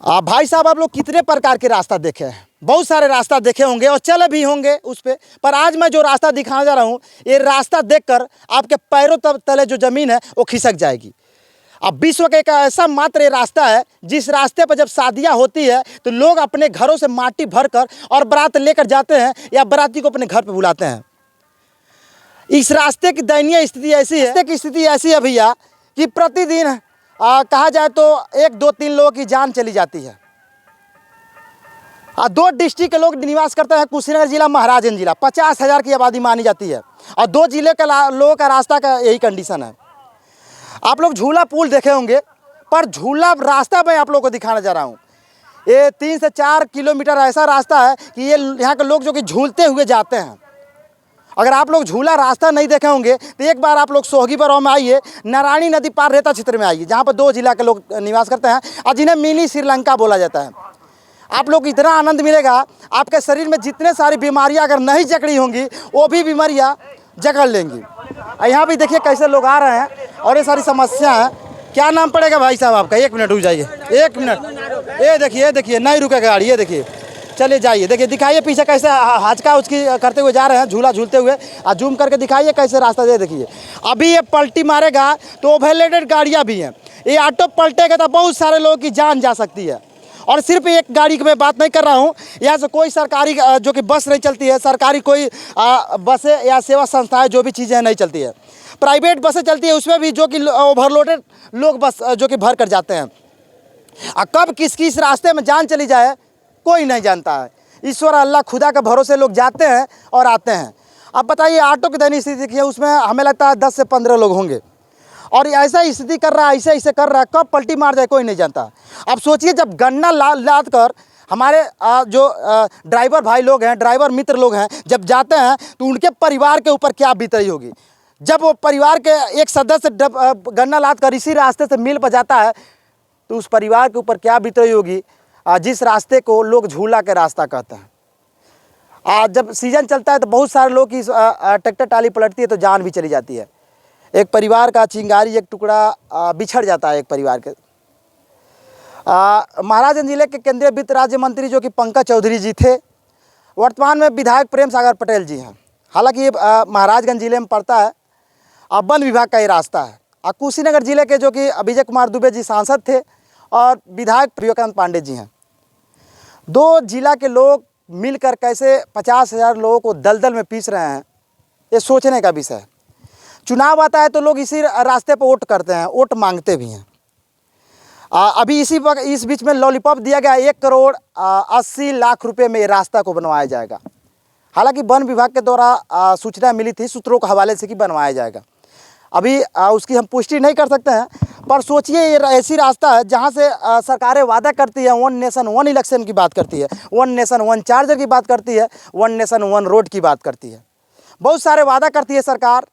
भाई साहब, आप लोग कितने प्रकार के रास्ता देखे हैं? बहुत सारे रास्ता देखे होंगे और चले भी होंगे उस पर आज मैं जो रास्ता दिखाने जा रहा हूँ, ये रास्ता देखकर आपके पैरों तले जो ज़मीन है वो खिसक जाएगी। अब विश्व का एक ऐसा मात्र ये रास्ता है जिस रास्ते पर जब शादियाँ होती है तो लोग अपने घरों से माटी भरकर और बारात लेकर जाते हैं या बाराती को अपने घर पर बुलाते हैं। इस रास्ते की दयनीय स्थिति ऐसी है, की स्थिति ऐसी है भैया कि प्रतिदिन कहा जाए तो 1, 2, 3 लोगों की जान चली जाती है। 2 डिस्ट्रिक्ट के लोग निवास करते हैं, कुशीनगर जिला, महाराजगंज जिला, 50,000 की आबादी मानी जाती है और 2 जिले के लोगों का रास्ता का यही कंडीशन है। आप लोग झूला पुल देखे होंगे, पर झूला रास्ता मैं आप लोगों को दिखाने जा रहा हूँ। ये 3 से 4 किलोमीटर ऐसा रास्ता है कि ये यहाँ के लोग जो कि झूलते हुए जाते हैं। अगर आप लोग झूला रास्ता नहीं देखे होंगे तो एक बार आप लोग सोहगी बरौर में आइए, नारायणी नदी पार रेता क्षेत्र में आइए, जहाँ पर 2 जिला के लोग निवास करते हैं और जिन्हें मिनी श्रीलंका बोला जाता है। आप लोग इतना आनंद मिलेगा, आपके शरीर में जितने सारी बीमारियां अगर नहीं जकड़ी होंगी वो भी बीमारियां जकड़ लेंगी। यहाँ भी देखिए कैसे लोग आ रहे हैं और ये सारी समस्या है। क्या नाम पड़ेगा भाई साहब आपका? 1 मिनट रुक जाइए, 1 मिनट। ये देखिए नहीं रुकेगा गाड़ी, ये देखिए, चले जाइए, देखिए दिखाइए पीछे कैसे हाचका उचकी करते हुए जा रहे हैं, झूला झूलते हुए। और जूम करके दिखाइए कैसे रास्ता दे। देखिए अभी ये पलटी मारेगा तो ओवरलोडेड गाड़ियाँ भी हैं, ये ऑटो पलटेगा तो बहुत सारे लोगों की जान जा सकती है। और सिर्फ एक गाड़ी की मैं बात नहीं कर रहा हूँ, यहाँ से कोई सरकारी जो कि बस नहीं चलती है, सरकारी कोई बसें या सेवा संस्थाएं जो भी चीज़ें नहीं चलती है, प्राइवेट बसें चलती है, उसमें भी जो कि ओवरलोडेड लोग बस जो कि भर कर जाते हैं। कब किसकी इस रास्ते में जान चली जाए कोई नहीं जानता है। ईश्वर अल्लाह खुदा के भरोसे लोग जाते हैं और आते हैं। अब बताइए ऑटो की दयनीय स्थिति देखिए, उसमें हमें लगता है 10 से 15 लोग होंगे और ऐसा स्थिति कर रहा है, ऐसे कर रहा है, कब पलटी मार जाए कोई नहीं जानता। अब सोचिए जब गन्ना लाद कर हमारे जो ड्राइवर भाई लोग हैं, ड्राइवर मित्र लोग हैं, जब जाते हैं तो उनके परिवार के ऊपर क्या बीत रही होगी। जब वो परिवार के एक सदस्य गन्ना लाद कर इसी रास्ते से मिल पर जाता है तो उस परिवार के ऊपर क्या बीत रही होगी, जिस रास्ते को लोग झूला के रास्ता कहते हैं। जब सीजन चलता है तो बहुत सारे लोग की ट्रैक्टर टाली पलटती है तो जान भी चली जाती है। एक परिवार का चिंगारी एक टुकड़ा बिछड़ जाता है एक परिवार के। महाराजगंज जिले के केंद्रीय वित्त राज्य मंत्री जो कि पंकज चौधरी जी थे, वर्तमान में विधायक प्रेम सागर पटेल जी हैं। हालांकि ये महाराजगंज जिले में पड़ता है, वन विभाग का ये रास्ता है। कुशीनगर जिले के जो कि विजय कुमार दुबे जी सांसद थे और विधायक प्रियकांत पांडे जी हैं। 2 जिला के लोग मिलकर कैसे 50,000 लोगों को दलदल में पीस रहे हैं, ये सोचने का विषय है। चुनाव आता है तो लोग इसी रास्ते पर वोट करते हैं, वोट मांगते भी हैं। अभी इस बीच में लॉलीपॉप दिया गया, 1 करोड़ 80 लाख रुपए में ये रास्ता को बनवाया जाएगा। हालांकि वन विभाग के द्वारा सूचना मिली थी सूत्रों के हवाले से कि बनवाया जाएगा। अभी उसकी हम पुष्टि नहीं कर सकते हैं, पर सोचिए ये ऐसी रास्ता है जहां से सरकारें वादा करती है, 1 नेशन 1 इलेक्शन की बात करती है, 1 नेशन 1 चार्जर की बात करती है, 1 नेशन 1 रोड की बात करती है। बहुत सारे वादा करती है सरकार,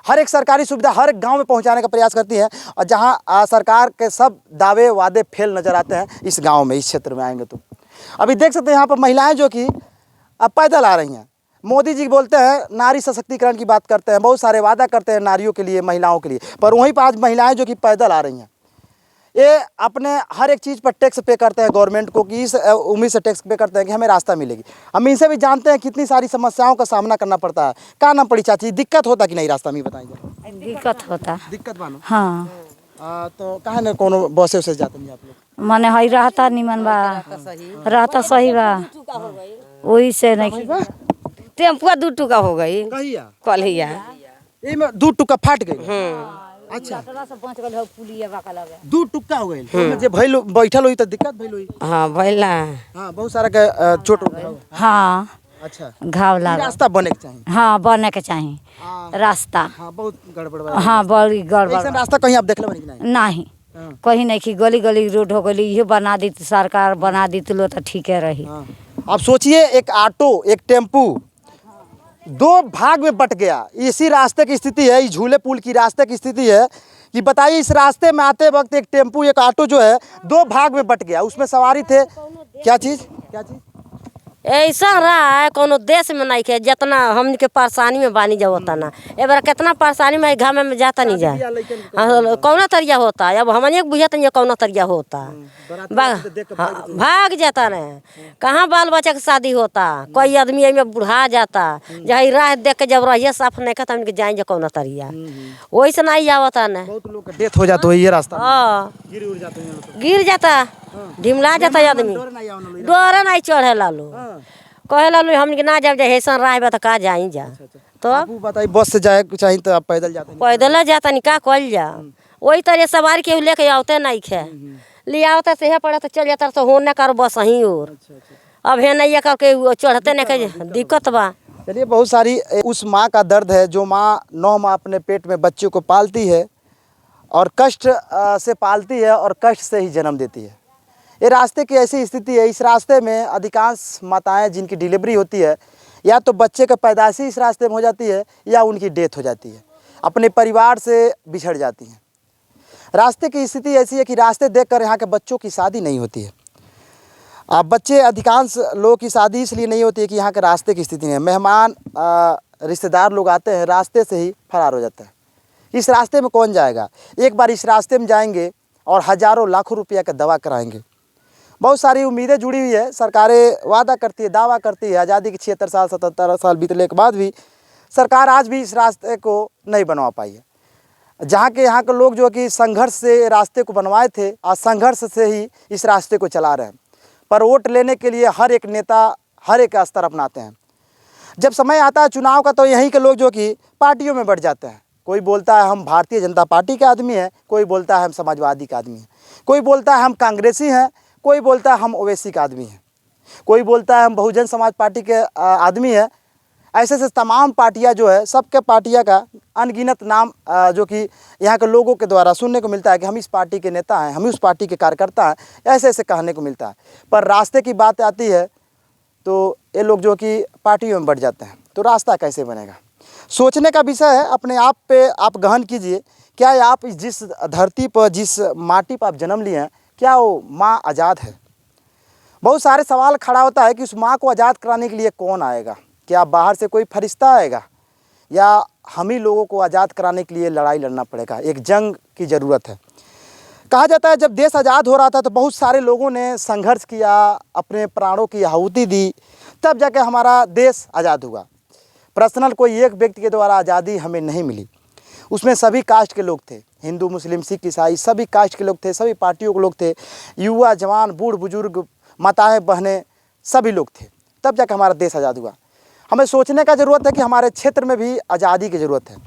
हर एक सरकारी सुविधा हर एक गांव में पहुंचाने का प्रयास करती है। और जहां सरकार के सब दावे वादे फेल नज़र आते हैं इस गाँव में, इस क्षेत्र में आएंगे तो अभी देख सकते हैं यहाँ पर महिलाएँ जो कि अब पैदल आ रही हैं। मोदी जी बोलते हैं नारी सशक्तिकरण की बात करते हैं, बहुत सारे वादा करते हैं नारियों के लिए, महिलाओं के लिए, पर वहीं पर आज महिलाएं जो कि पैदल आ रही हैं, ये अपने हर एक चीज़ पर टैक्स पे करते हैं गवर्नमेंट को कि इस उम्मीद से टैक्स पे करते हैं कि हमें रास्ता मिलेगी। हम इनसे भी जानते हैं कितनी सारी समस्याओं का सामना करना पड़ता है। क्या नाम पड़ी चाची, दिक्कत होता कि नहीं रास्ता में बताइए? दिक्कत होता, दिक्कत मानो। हाँ। तो कहाँ न कोनो बसे उसे जाते नहीं आप लोग? माने हई रहता निमन बा, रहता सही बा, वही से नहीं टेम्पुआ 2 टुका हो गई कल में 2 टुका फाट गई। अच्छा 2 टुक्का हो गई जे भइल बैठल होई त दिक्कत भइल होई। हाँ भइल ना, हाँ बहुत सारा के चोट हो गई। हाँ अच्छा घाव लगा, रास्ता बने के चाहिए। हाँ बने के चाहिए रास्ता। हाँ बहुत गड़बड़ बा। हाँ बड़ी गड़बड़ ऐसा रास्ता कहीं आप देखले बनी कि नहीं? नहीं कहीं नहीं कि गली गली रोड हो गई, ये बना दी सरकार, बना दी तो लो तो ठीक है रही। अब सोचिए एक ऑटो एक टेम्पू 2 भाग में बट गया। इसी रास्ते की स्थिति है, इस झूले पुल की रास्ते की स्थिति है कि बताइए इस रास्ते में आते वक्त एक टेम्पू एक ऑटो जो है 2 भाग में बट गया। उसमें सवारी थे क्या चीज़ ऐसा रहा है कोनो देश में नहीं के जितना हम के परेशानी में बानी जा होता ना ए बार कितना परेशानी में घाम में जाता नहीं जा कौना तरिया होता है अब हमने बुझत नहीं कौना तरिया होता भाग जाता ना कहाँ बाल बच्चा के शादी होता कोई आदमी में बुढ़ा जाता जहाँ राह देख के जब रहिए साफ नहीं करता उनके जाएंगे कौना तरिया वैसे नहीं आवता ना बहुत लोग का डेथ हो जाता है ये रास्ता हाँ गिर जाता ढिमला जाता आदमी डोरा नहीं चढ़े लालू कहे लालू हमने ना जब हेसन राह तो का जाई जा तो आप बताइए बस से जाए चाहिए तो आप पैदल जाते हैं पैदल जाता नहीं का कल जा वही तरह सवारी के लेके आवते नहीं खे ले आवता से पड़े तो चल जाता तो होने कर बस ही और अब है नहीं करके चढ़ते नहीं के दिक्कत बा। चलिए बहुत सारी उस माँ का दर्द है जो माँ 9 माह अपने पेट में बच्चों को पालती है और कष्ट से पालती है और कष्ट से ही जन्म देती है। ये रास्ते की ऐसी स्थिति है, इस रास्ते में अधिकांश माताएं जिनकी डिलीवरी होती है या तो बच्चे का पैदाइशी इस रास्ते में हो जाती है या उनकी डेथ हो जाती है, अपने परिवार से बिछड़ जाती हैं। रास्ते की स्थिति ऐसी है कि रास्ते देखकर यहाँ के बच्चों की शादी नहीं होती है। अब बच्चे अधिकांश लोगों की शादी इसलिए नहीं होती है कि यहाँ के रास्ते की स्थिति नहीं है। मेहमान रिश्तेदार लोग आते हैं, रास्ते से ही फरार हो जाता है। इस रास्ते में कौन जाएगा? एक बार इस रास्ते में जाएंगे और हज़ारों लाखों रुपया का दवा कराएंगे। बहुत सारी उम्मीदें जुड़ी हुई है, सरकारें वादा करती है, दावा करती है। आज़ादी के 76 साल 77 साल बीतने के बाद भी सरकार आज भी इस रास्ते को नहीं बनवा पाई है। जहाँ के लोग जो कि संघर्ष से रास्ते को बनवाए थे, आज संघर्ष से ही इस रास्ते को चला रहे हैं। पर वोट लेने के लिए हर एक नेता हर एक स्तर अपनाते हैं। जब समय आता है चुनाव का तो यहीं के लोग जो कि पार्टियों में बढ़ जाते हैं। कोई बोलता है हम भारतीय जनता पार्टी के आदमी हैं, कोई बोलता है हम समाजवादी का आदमी हैं, कोई बोलता है हम कांग्रेसी हैं, कोई बोलता है हम ओवैसी का आदमी हैं, कोई बोलता है हम बहुजन समाज पार्टी के आदमी हैं। ऐसे ऐसे तमाम पार्टियां जो है, सबके पार्टियां का अनगिनत नाम जो कि यहाँ के लोगों के द्वारा सुनने को मिलता है कि हम इस पार्टी के नेता हैं, हम उस पार्टी के कार्यकर्ता हैं, ऐसे ऐसे कहने को मिलता है। पर रास्ते की बात आती है तो ये लोग जो कि पार्टियों में बढ़ जाते हैं। तो रास्ता कैसे बनेगा? सोचने का विषय है। अपने आप पे आप गहन कीजिए, क्या आप जिस धरती पर जिस माटी पर आप जन्म लिए हैं, क्या वो माँ आज़ाद है? बहुत सारे सवाल खड़ा होता है कि उस माँ को आज़ाद कराने के लिए कौन आएगा? क्या बाहर से कोई फरिश्ता आएगा या हम ही लोगों को आज़ाद कराने के लिए लड़ाई लड़ना पड़ेगा? एक जंग की ज़रूरत है। कहा जाता है जब देश आज़ाद हो रहा था तो बहुत सारे लोगों ने संघर्ष किया, अपने प्राणों की आहुति दी, तब जाके हमारा देश आज़ाद हुआ। पर्सनल कोई एक व्यक्ति के द्वारा आज़ादी हमें नहीं मिली। उसमें सभी कास्ट के लोग थे, हिंदू मुस्लिम सिख ईसाई सभी कास्ट के लोग थे, सभी पार्टियों के लोग थे, युवा जवान बूढ़ बुजुर्ग माताएं बहनें सभी लोग थे, तब जाकर हमारा देश आज़ाद हुआ। हमें सोचने का ज़रूरत है कि हमारे क्षेत्र में भी आज़ादी की ज़रूरत है।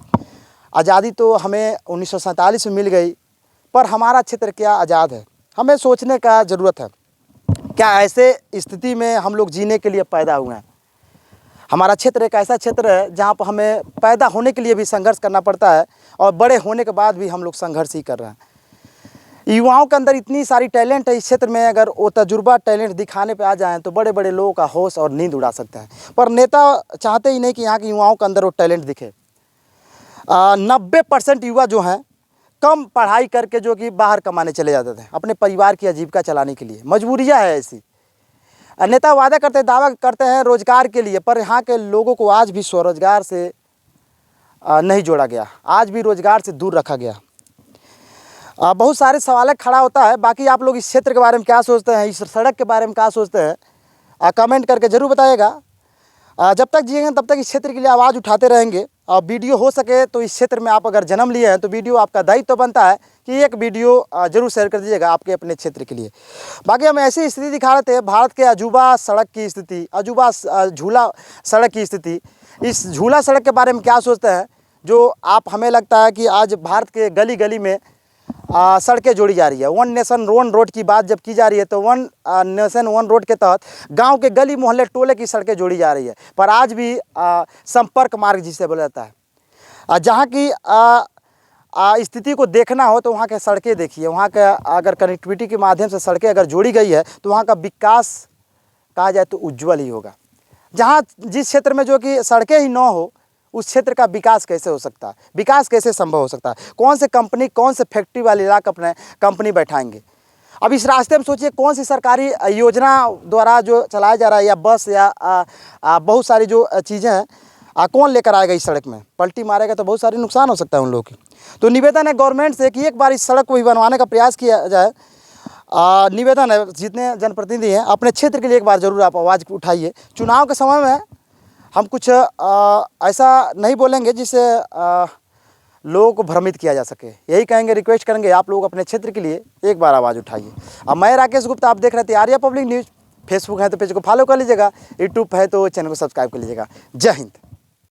आज़ादी तो हमें 1947 में मिल गई, पर हमारा क्षेत्र क्या आज़ाद है? हमें सोचने का ज़रूरत है। क्या ऐसे स्थिति में हम लोग जीने के लिए पैदा हुए हैं? हमारा क्षेत्र एक ऐसा क्षेत्र है जहाँ पर हमें पैदा होने के लिए भी संघर्ष करना पड़ता है और बड़े होने के बाद भी हम लोग संघर्ष ही कर रहे हैं। युवाओं के अंदर इतनी सारी टैलेंट है इस क्षेत्र में, अगर वो तजुर्बा टैलेंट दिखाने पे आ जाएं तो बड़े बड़े लोगों का होश और नींद उड़ा सकते हैं। पर नेता चाहते ही नहीं कि यहाँ के युवाओं के अंदर वो टैलेंट दिखे। 90% युवा जो हैं कम पढ़ाई करके जो कि बाहर कमाने चले जाते थे अपने परिवार की आजीविका चलाने के लिए। मजबूरियाँ है ऐसी। नेता वादा करते हैं, दावा करते हैं रोजगार के लिए, पर यहाँ के लोगों को आज भी स्वरोजगार से नहीं जोड़ा गया, आज भी रोजगार से दूर रखा गया। बहुत सारे सवाल खड़ा होता है। बाकी आप लोग इस क्षेत्र के बारे में क्या सोचते हैं, इस सड़क के बारे में क्या सोचते हैं, कमेंट करके ज़रूर बताइएगा। जब तक जिएंगे तब तक इस क्षेत्र के लिए आवाज़ उठाते रहेंगे। और वीडियो हो सके तो इस क्षेत्र में आप अगर जन्म लिए हैं तो वीडियो आपका दायित्व तो बनता है कि एक वीडियो जरूर शेयर कर दीजिएगा आपके अपने क्षेत्र के लिए। बाकी हम ऐसी स्थिति दिखा रहे थे, भारत के अजूबा सड़क की स्थिति, अजूबा झूला सड़क की स्थिति। इस झूला सड़क के बारे में क्या सोचते हैं जो आप, हमें लगता है कि आज भारत के गली गली में सड़कें जोड़ी जा रही है। 1 नेशन 1 रोड की बात जब की जा रही है तो 1 नेशन 1 रोड के तहत गांव के गली मोहल्ले टोले की सड़कें जोड़ी जा रही है। पर आज भी संपर्क मार्ग जिसे बोला जाता है, जहां की स्थिति को देखना हो तो वहां के सड़कें देखिए। वहां का अगर कनेक्टिविटी के माध्यम से सड़कें अगर जोड़ी गई है तो वहां का विकास कहा जाए तो उज्ज्वल ही होगा। जहाँ जिस क्षेत्र में जो कि सड़कें ही न हो उस क्षेत्र का विकास कैसे हो सकता है, विकास कैसे संभव हो सकता है? कौन से कंपनी, कौन से फैक्ट्री वाले इलाके अपने कंपनी बैठाएंगे? अब इस रास्ते में सोचिए कौन सी सरकारी योजना द्वारा जो चलाया जा रहा है, या बस या बहुत सारी जो चीज़ें हैं, कौन लेकर आएगा इस सड़क में? पलटी मारेगा तो बहुत सारी नुकसान हो सकता है उन लोगों की। तो निवेदन है गवर्नमेंट से कि एक बार इस सड़क को भी बनवाने का प्रयास किया जाए। निवेदन है जितने जनप्रतिनिधि हैं अपने क्षेत्र के लिए एक बार ज़रूर आप आवाज़ उठाइए। चुनाव के समय में हम कुछ ऐसा नहीं बोलेंगे जिससे लोगों को भ्रमित किया जा सके। यही कहेंगे, रिक्वेस्ट करेंगे आप लोग अपने क्षेत्र के लिए एक बार आवाज़ उठाइए। अब मैं राकेश गुप्ता, आप देख रहे थे आर्या पब्लिक न्यूज़। फेसबुक है तो पेज को फॉलो कर लीजिएगा, यूट्यूब है तो चैनल को सब्सक्राइब कर लीजिएगा। जय हिंद।